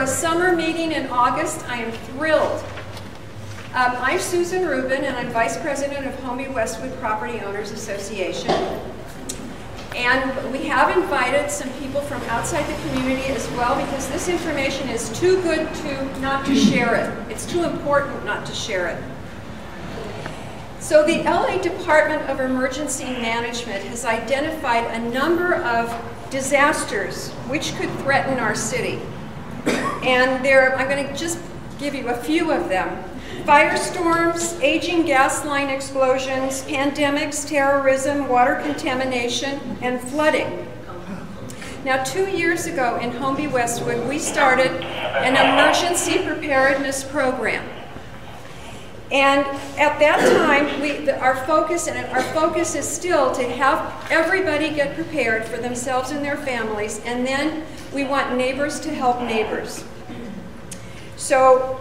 a summer meeting in August. I am thrilled. I'm Susan Reuben, and I'm Vice President of Homey Westwood Property Owners Association. And we have invited some people from outside the community as well, because this information is too good not to share it. It's too important not to share it. So the LA Department of Emergency Management has identified a number of disasters which could threaten our city. And I'm going to just give you a few of them. Firestorms, aging gas line explosions, pandemics, terrorism, water contamination, and flooding. Now, 2 years ago in Homey Westwood, we started an emergency preparedness program. And at that time, our focus is still to have everybody get prepared for themselves and their families, and then we want neighbors to help neighbors. So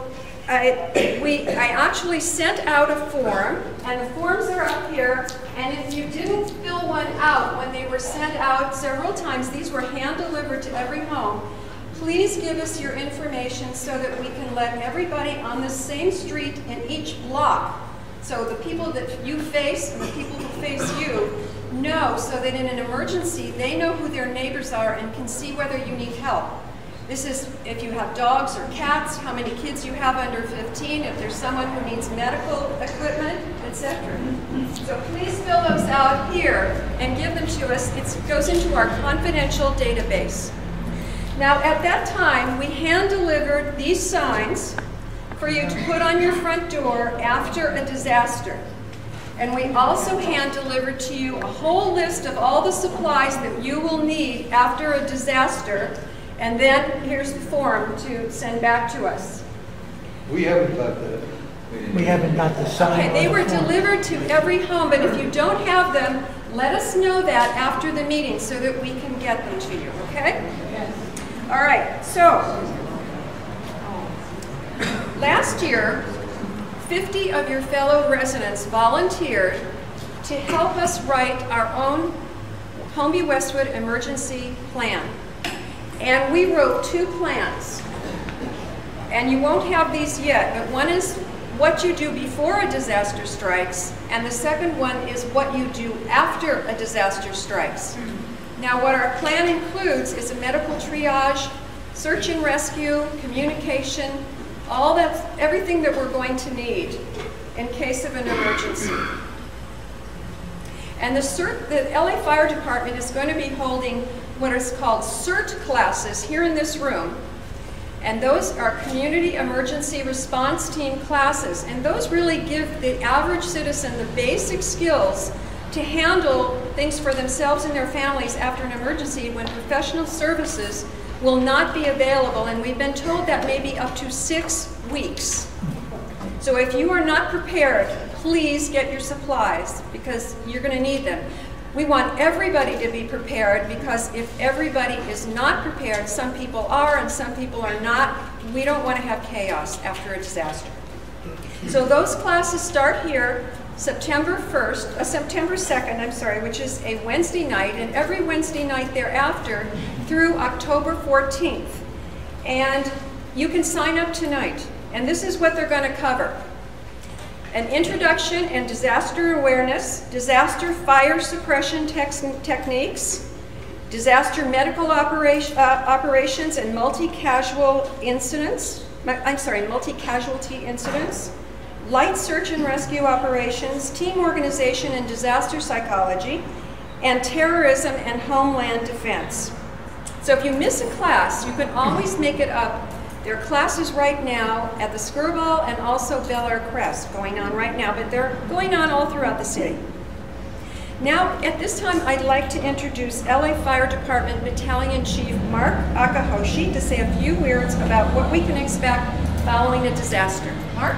I actually sent out a form, and the forms are up here, and if you didn't fill one out when they were sent out several times, these were hand-delivered to every home, please give us your information so that we can let everybody on the same street in each block, so the people that you face and the people who face you know, so that in an emergency they know who their neighbors are and can see whether you need help. This is if you have dogs or cats, how many kids you have under 15, if there's someone who needs medical equipment, etc. So please fill those out here and give them to us. It goes into our confidential database. Now, at that time, we hand-delivered these signs for you to put on your front door after a disaster. And we also hand-delivered to you a whole list of all the supplies that you will need after a disaster. And then here's the form to send back to us. We haven't got that. We haven't got the sign. Okay, they were delivered to every home, but if you don't have them, let us know that after the meeting so that we can get them to you, okay? Yes. All right, so last year, 50 of your fellow residents volunteered to help us write our own Homey Westwood emergency plan. And we wrote 2 plans. And you won't have these yet, but one is what you do before a disaster strikes, and the second one is what you do after a disaster strikes. Now, what our plan includes is a medical triage, search and rescue, communication, everything that we're going to need in case of an emergency. And the LA Fire Department is going to be holding what is called CERT classes here in this room. And those are Community Emergency Response Team classes. And those really give the average citizen the basic skills to handle things for themselves and their families after an emergency when professional services will not be available. And we've been told that may be up to 6 weeks. So if you are not prepared, please get your supplies because you're going to need them. We want everybody to be prepared because if everybody is not prepared, some people are and some people are not, we don't want to have chaos after a disaster. So those classes start here September 2nd, I'm sorry, which is a Wednesday night, and every Wednesday night thereafter through October 14th. And you can sign up tonight. And this is what they're going to cover. An introduction and disaster awareness, disaster fire suppression techniques, disaster medical operations and multi-casualty incidents, light search and rescue operations, team organization and disaster psychology, and terrorism and homeland defense. So if you miss a class, you can always make it up. There are classes right now at the Skirball and also Bel Air Crest going on right now, but they're going on all throughout the city. Now, at this time, I'd like to introduce LA Fire Department Battalion Chief Mark Akahoshi to say a few words about what we can expect following a disaster. Mark?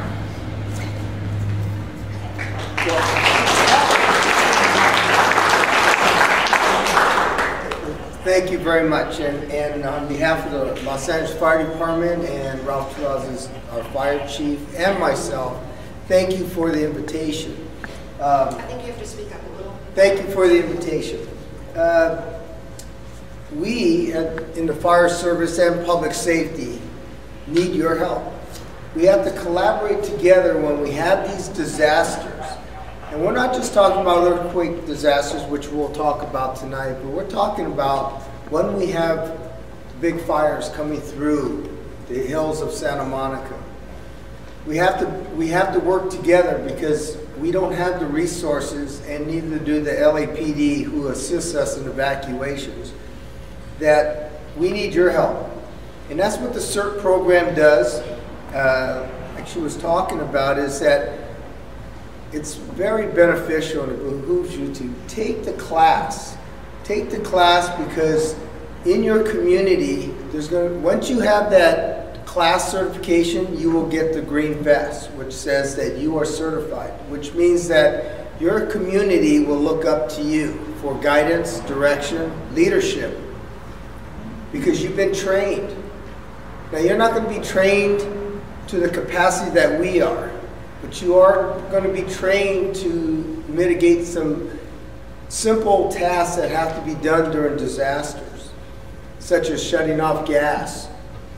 Thank you very much, and on behalf of the Los Angeles Fire Department and Ralph Tuaz, our fire chief, and myself, thank you for the invitation. I think you have to speak up a little. Thank you for the invitation. We in the fire service and public safety need your help. We have to collaborate together when we have these disasters. And we're not just talking about earthquake disasters, which we'll talk about tonight, but we're talking about when we have big fires coming through the hills of Santa Monica. We have to work together because we don't have the resources, and neither do the LAPD who assists us in evacuations, that we need your help. And that's what the CERT program does. Like she was talking about, is that it's very beneficial and it behooves you to take the class. Take the class because in your community, once you have that class certification, you will get the green vest, which says that you are certified, which means that your community will look up to you for guidance, direction, leadership, because you've been trained. Now, you're not going to be trained to the capacity that we are, but you are going to be trained to mitigate some simple tasks that have to be done during disasters, such as shutting off gas,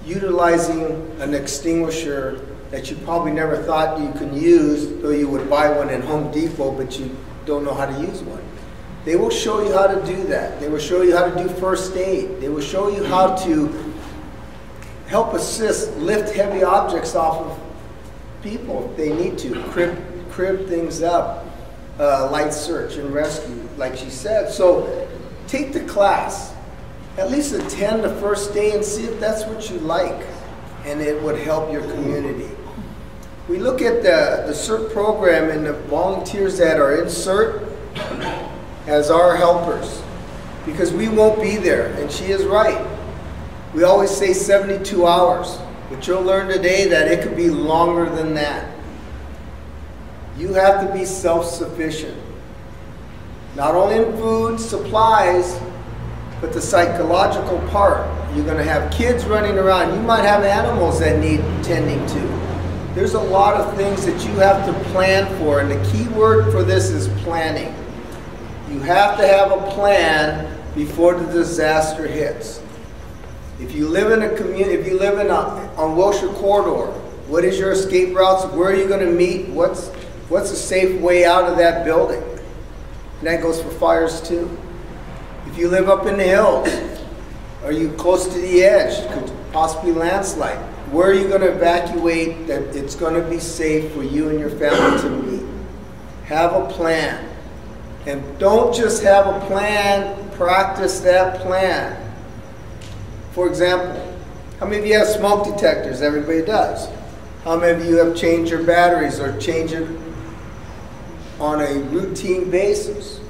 utilizing an extinguisher that you probably never thought you could use, though you would buy one in Home Depot, but you don't know how to use one. They will show you how to do that. They will show you how to do first aid. They will show you how to help assist, lift heavy objects off of people if they need to, crib things up, light search and rescue, like she said. So take the class. At least attend the first day and see if that's what you like, and it would help your community. We look at the CERT program and the volunteers that are in CERT as our helpers, because we won't be there, and she is right. We always say 72 hours, but you'll learn today that it could be longer than that. You have to be self-sufficient, not only in food, supplies, but the psychological part. You're going to have kids running around. You might have animals that need tending to. There's a lot of things that you have to plan for, and the key word for this is planning. You have to have a plan before the disaster hits. If you live in a community, if you live on Wilshire Corridor, what is your escape routes? Where are you going to meet? What's a safe way out of that building? And that goes for fires too. If you live up in the hills, are you close to the edge? Could possibly landslide. Where are you going to evacuate that it's going to be safe for you and your family to meet? Have a plan. And don't just have a plan, practice that plan. For example, how many of you have smoke detectors? Everybody does. How many of you have changed your batteries or changed it on a routine basis?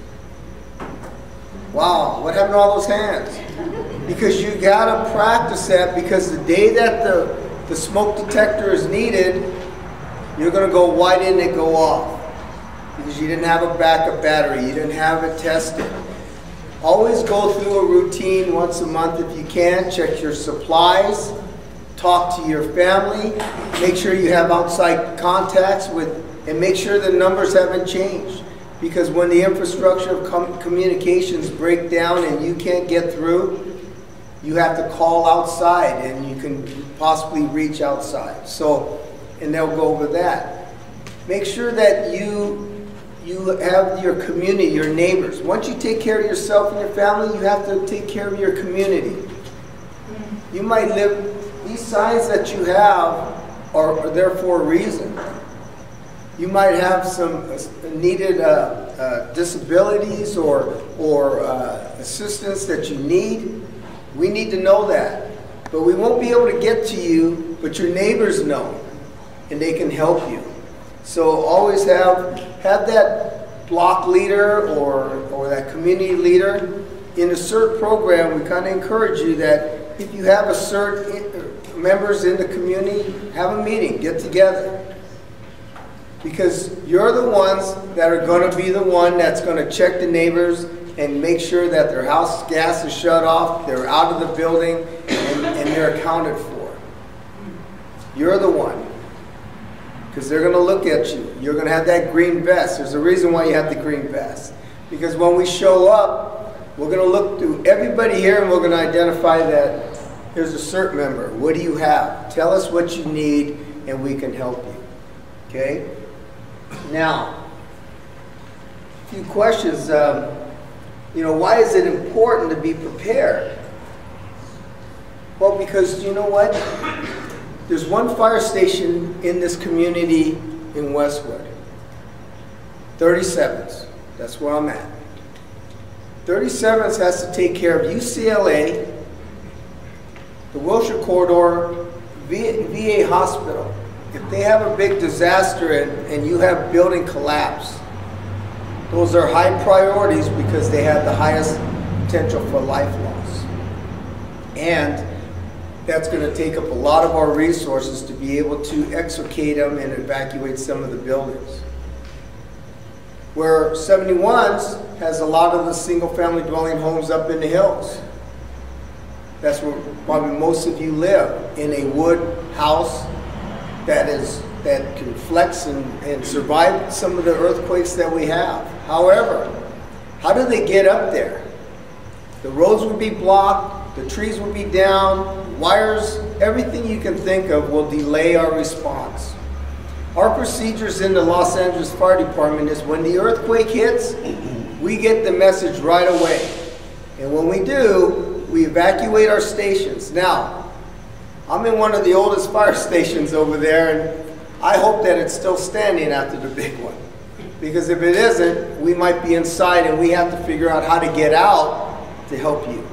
Wow, what happened to all those hands? Because you gotta practice that, because the day that the smoke detector is needed, you're gonna go, why didn't it go off? Because you didn't have a backup battery, you didn't have it tested. Always go through a routine once a month if you can. Check your supplies, talk to your family, make sure you have outside contacts and make sure the numbers haven't changed. Because when the infrastructure of communications break down and you can't get through, you have to call outside and you can possibly reach outside. So, and they'll go over that. Make sure that you have your community, your neighbors. Once you take care of yourself and your family, you have to take care of your community. You might live, these signs that you have are there for a reason. You might have some needed disabilities or assistance that you need. We need to know that. But we won't be able to get to you, but your neighbors know, and they can help you. So always have that block leader or that community leader. In the CERT program, we kind of encourage you that if you have a CERT members in the community, have a meeting, get together. Because you're the ones that are going to be the one that's going to check the neighbors and make sure that their house gas is shut off, they're out of the building, and they're accounted for. You're the one. Because they're going to look at you. You're going to have that green vest. There's a reason why you have the green vest. Because when we show up, we're going to look through everybody here and we're going to identify that Here's a CERT member. What do you have? Tell us what you need and we can help you. Okay? Now, a few questions. Why is it important to be prepared? Well, because you know what? There's one fire station in this community in Westwood. 37th. That's where I'm at. 37th has to take care of UCLA, the Wilshire Corridor, VA Hospital. If they have a big disaster and you have building collapse, those are high priorities because they have the highest potential for life loss. And that's going to take up a lot of our resources to be able to extricate them and evacuate some of the buildings. Where 71s has a lot of the single-family dwelling homes up in the hills. That's where probably most of you live, in a wood house that can flex and survive some of the earthquakes that we have. However, how do they get up there? The roads would be blocked, the trees would be down, wires, everything you can think of will delay our response. Our procedures in the Los Angeles Fire Department is when the earthquake hits, we get the message right away. And when we do, we evacuate our stations. Now, I'm in one of the oldest fire stations over there, and I hope that it's still standing after the big one. Because if it isn't, we might be inside and we have to figure out how to get out to help you.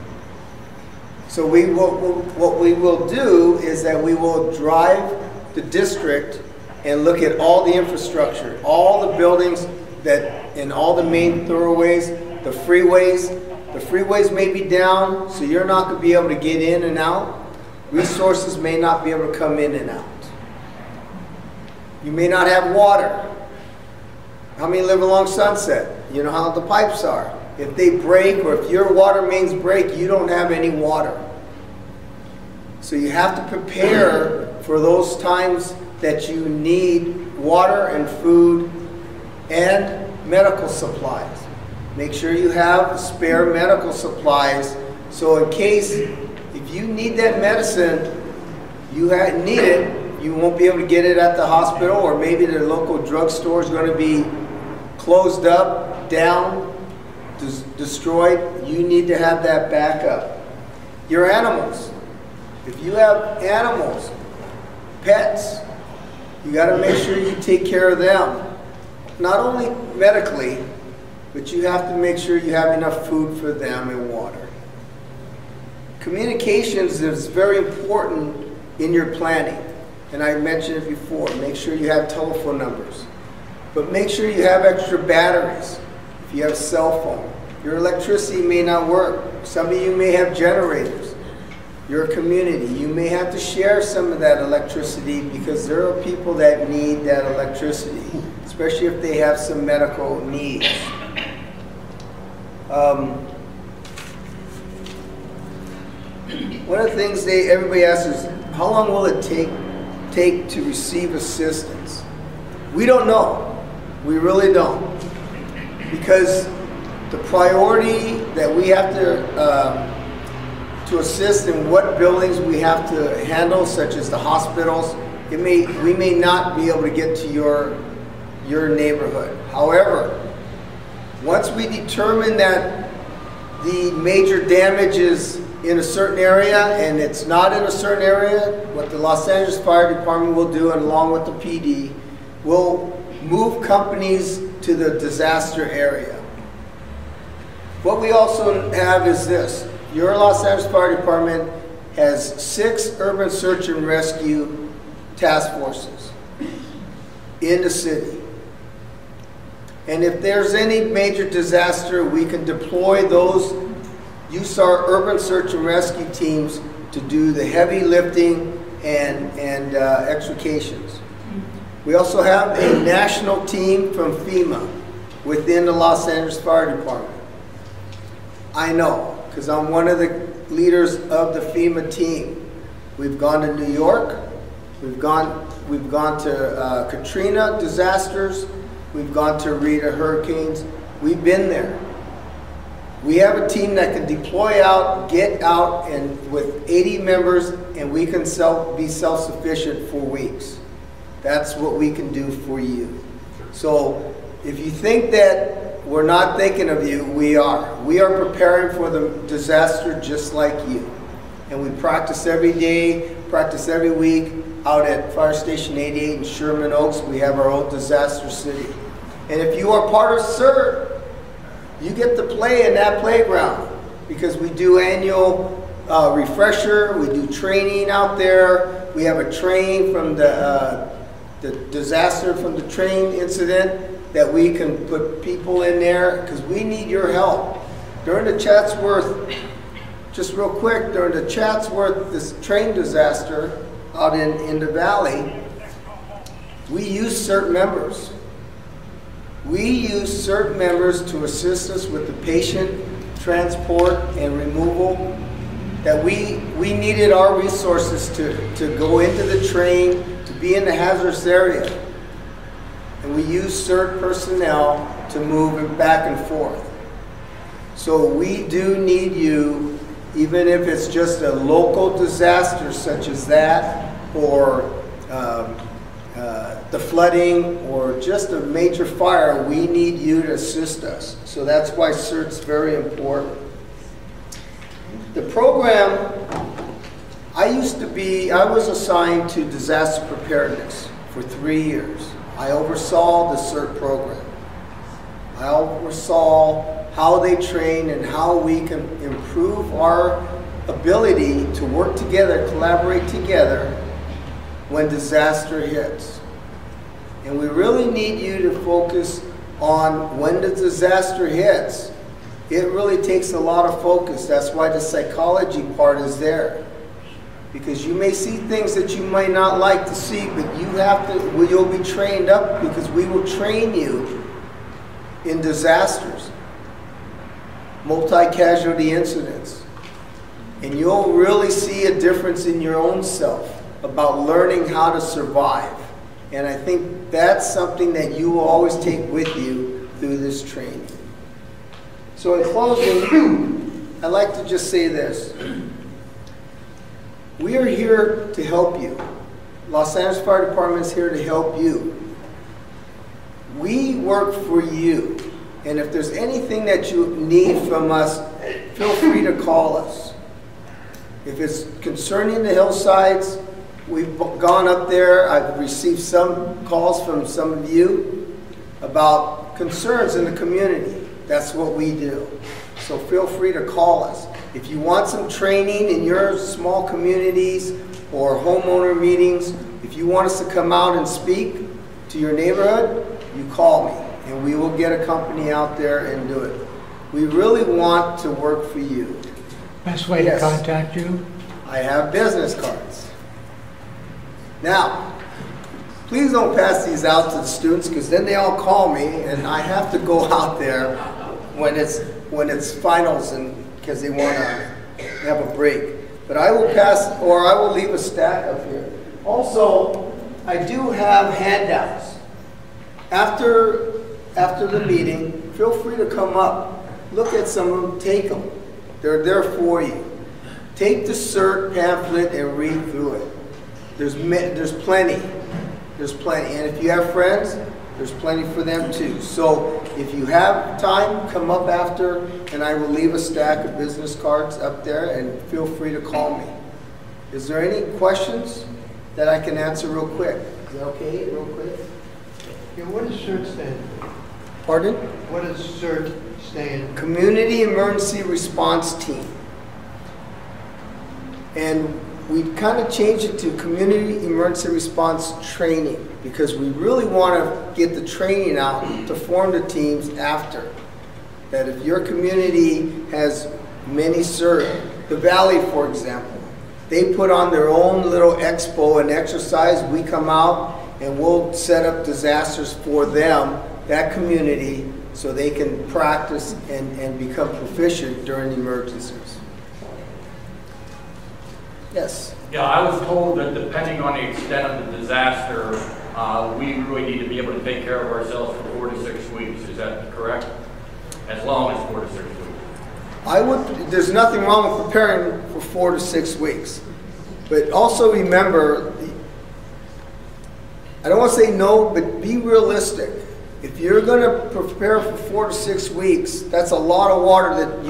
So what we will do is that we will drive the district and look at all the infrastructure, all the buildings in all the main thoroughways, the freeways. The freeways may be down, so you're not going to be able to get in and out. Resources may not be able to come in and out. You may not have water. How many live along Sunset? You know how the pipes are. If they break or if your water mains break, you don't have any water. So you have to prepare for those times that you need water and food and medical supplies. Make sure you have spare medical supplies, so in case if you need that medicine, you need it, you won't be able to get it at the hospital, or maybe the local drugstore is going to be closed up, down, destroyed. You need to have that backup. Your animals. If you have animals, pets, you got to make sure you take care of them. Not only medically, but you have to make sure you have enough food for them and water. Communications is very important in your planning. And I mentioned it before. Make sure you have telephone numbers. But make sure you have extra batteries. If you have cell phone, your electricity may not work. Some of you may have generators. Your community, you may have to share some of that electricity because there are people that need that electricity, especially if they have some medical needs. One of the things everybody asks is, how long will it take to receive assistance? We don't know. We really don't. Because the priority that we have to assist in what buildings we have to handle, such as the hospitals, we may not be able to get to your neighborhood. However, once we determine that the major damage is in a certain area and it's not in a certain area, what the Los Angeles Fire Department will do, and along with the PD, will move companies to the disaster area. What we also have is this. Your Los Angeles Fire Department has 6 urban search and rescue task forces in the city. And if there's any major disaster, we can deploy those, use our urban search and rescue teams to do the heavy lifting and extrications. We also have a national team from FEMA within the Los Angeles Fire Department. I know, because I'm one of the leaders of the FEMA team. We've gone to New York, we've gone to Katrina disasters, we've gone to Rita hurricanes. We've been there. We have a team that can deploy out, get out, and with 80 members, and we can be self-sufficient for weeks. That's what we can do for you. So if you think that we're not thinking of you, we are. We are preparing for the disaster just like you. And we practice every day, practice every week out at Fire Station 88 in Sherman Oaks. We have our own disaster city. And if you are part of CERT, you get to play in that playground because we do annual refresher, we do training out there. We have a train from the disaster, from the train incident, that we can put people in there because we need your help. During the Chatsworth, just real quick, during the Chatsworth, this train disaster out in the valley, we used CERT members. We used CERT members to assist us with the patient transport and removal, that we needed our resources to go into the train, to be in the hazardous area. And we used CERT personnel to move back and forth. So we do need you, even if it's just a local disaster such as that, or the flooding, or just a major fire, we need you to assist us. So that's why CERT's very important. The program, I was assigned to disaster preparedness for 3 years. I oversaw the CERT program. I oversaw how they train and how we can improve our ability to work together, collaborate together when disaster hits. And we really need you to focus on when the disaster hits. It really takes a lot of focus. That's why the psychology part is there. Because you may see things that you might not like to see, but you'll be trained up, because we will train you in disasters, multi-casualty incidents. And you'll really see a difference in your own self about learning how to survive. And I think that's something that you will always take with you through this training. So in closing, I'd like to just say this. We are here to help you. Los Angeles Fire Department is here to help you. We work for you. And if there's anything that you need from us, feel free to call us. If it's concerning the hillsides, we've gone up there. I've received some calls from some of you about concerns in the community. That's what we do. So feel free to call us. If you want some training in your small communities or homeowner meetings, if you want us to come out and speak to your neighborhood, you call me and we will get a company out there and do it. We really want to work for you. Best way to contact you? I have business cards. Now, please don't pass these out to the students, because then they all call me and I have to go out there when it's finals, and because they want to have a break. But I will pass, or I will leave a stack up here. Also, I do have handouts. After the meeting, feel free to come up, look at some of them, take them. They're there for you. Take the CERT pamphlet and read through it. There's plenty. There's plenty. And if you have friends, there's plenty for them too. So if you have time, come up after, and I will leave a stack of business cards up there, and feel free to call me. Is there any questions that I can answer real quick? Is that okay, real quick? Yeah, what does CERT stand for? Pardon? What does CERT stand for? Community Emergency Response Team. And we kind of changed it to Community Emergency Response Training, because we really want to get the training out to form the teams after. That if your community has many CERT, the Valley, for example, they put on their own little expo and exercise. We come out and we'll set up disasters for them, that community, so they can practice and become proficient during emergencies. Yes? Yeah, I was told that depending on the extent of the disaster, we really need to be able to take care of ourselves for 4 to 6 weeks. Is that correct? As long as 4 to 6 weeks. There's nothing wrong with preparing for 4 to 6 weeks. But also remember, I don't want to say no, but be realistic. If you're going to prepare for 4 to 6 weeks, that's a lot of water that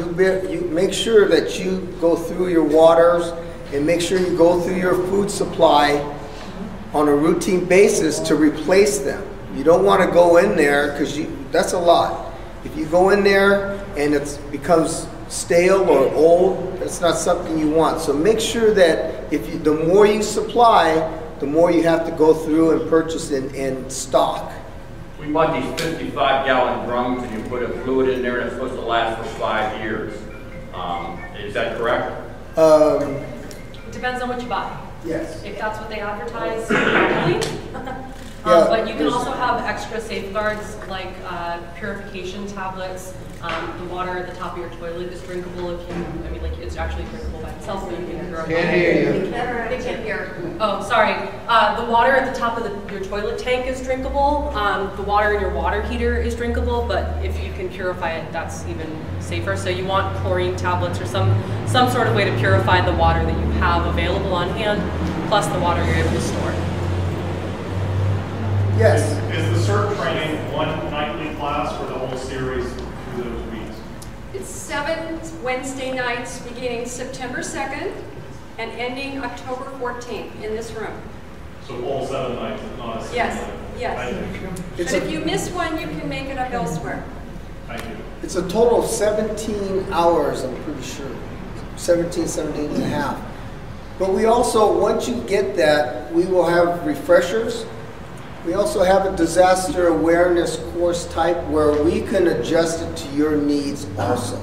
you make sure that you go through your waters and make sure you go through your food supply on a routine basis to replace them. You don't want to go in there because that's a lot. If you go in there and it becomes stale or old, that's not something you want. So make sure that the more you supply, the more you have to go through and purchase and stock. We bought these 55-gallon drums and you put a fluid in there and it's supposed to last for 5 years. Is that correct? It depends on what you buy. Yes. If that's what they advertise, probably. But you can also have extra safeguards like purification tablets. The water at the top of your toilet is drinkable if you, like it's actually drinkable by itself, but you can purify it. Can't hear you. They can't hear. Oh, sorry. The water at the top of your toilet tank is drinkable. The water in your water heater is drinkable, but if you can purify it, that's even safer. So you want chlorine tablets or some sort of way to purify the water that you have available on hand, plus the water you're able to store. Yes. Is the CERT training one nightly class for the whole series through those weeks? It's 7 Wednesday nights beginning September 2nd and ending October 14th in this room. So all 7 nights, not a single Yes, night? yes. Thank you. But if you miss one, you can make it up elsewhere. Thank you. It's a total of 17 hours, I'm pretty sure. 17 and a half. But we also, once you get that, we will have refreshers. We also have a disaster awareness course type where we can adjust it to your needs also.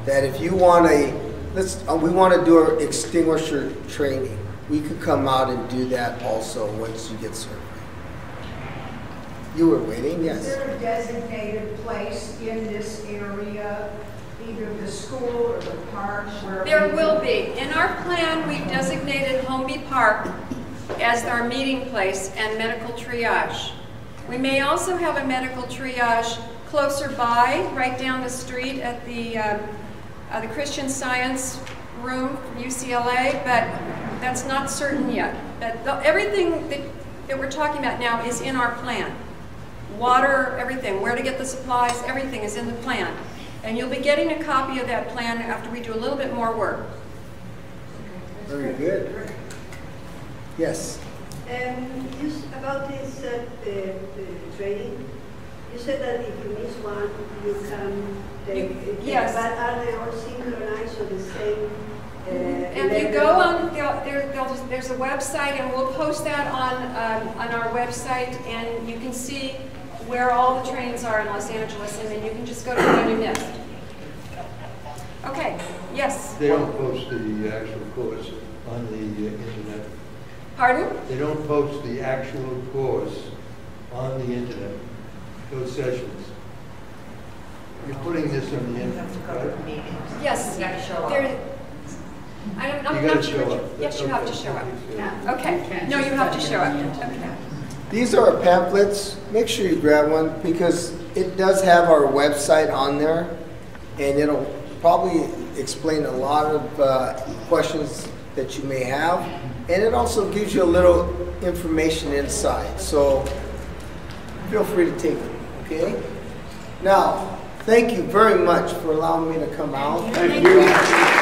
That if you want we want to do our extinguisher training, we could come out and do that also once you get certified. You were waiting, yes? Is there a designated place in this area, either the school or the park? Where There will be. In our plan, we've designated Homeby Park as our meeting place and medical triage. We may also have a medical triage closer by, right down the street at the Christian Science room from UCLA, but that's not certain yet. Everything that we're talking about now is in our plan. Water, everything, where to get the supplies, everything is in the plan. And you'll be getting a copy of that plan after we do a little bit more work. Very good. Yes. About this training, you said that if you miss one, you can take it. Yes. But are they all synchronized or the same? And if you go on, there's a website, and we'll post that on our website, and you can see where all the trains are in Los Angeles, and then you can just go to the one you missed. Okay, yes? They don't post the actual course on the internet. Pardon? They don't post the actual course on the internet, those sessions. You're putting this on the internet, right? Yes. You got to show up. I'm You not gotta sure. show up. Yes, you have to show up. Yeah. Okay. No, you have to show up. Okay. These are our pamphlets. Make sure you grab one because it does have our website on there, and it'll probably explain a lot of questions that you may have, and it also gives you a little information inside. So feel free to take it, okay? Now, thank you very much for allowing me to come out. Thank you.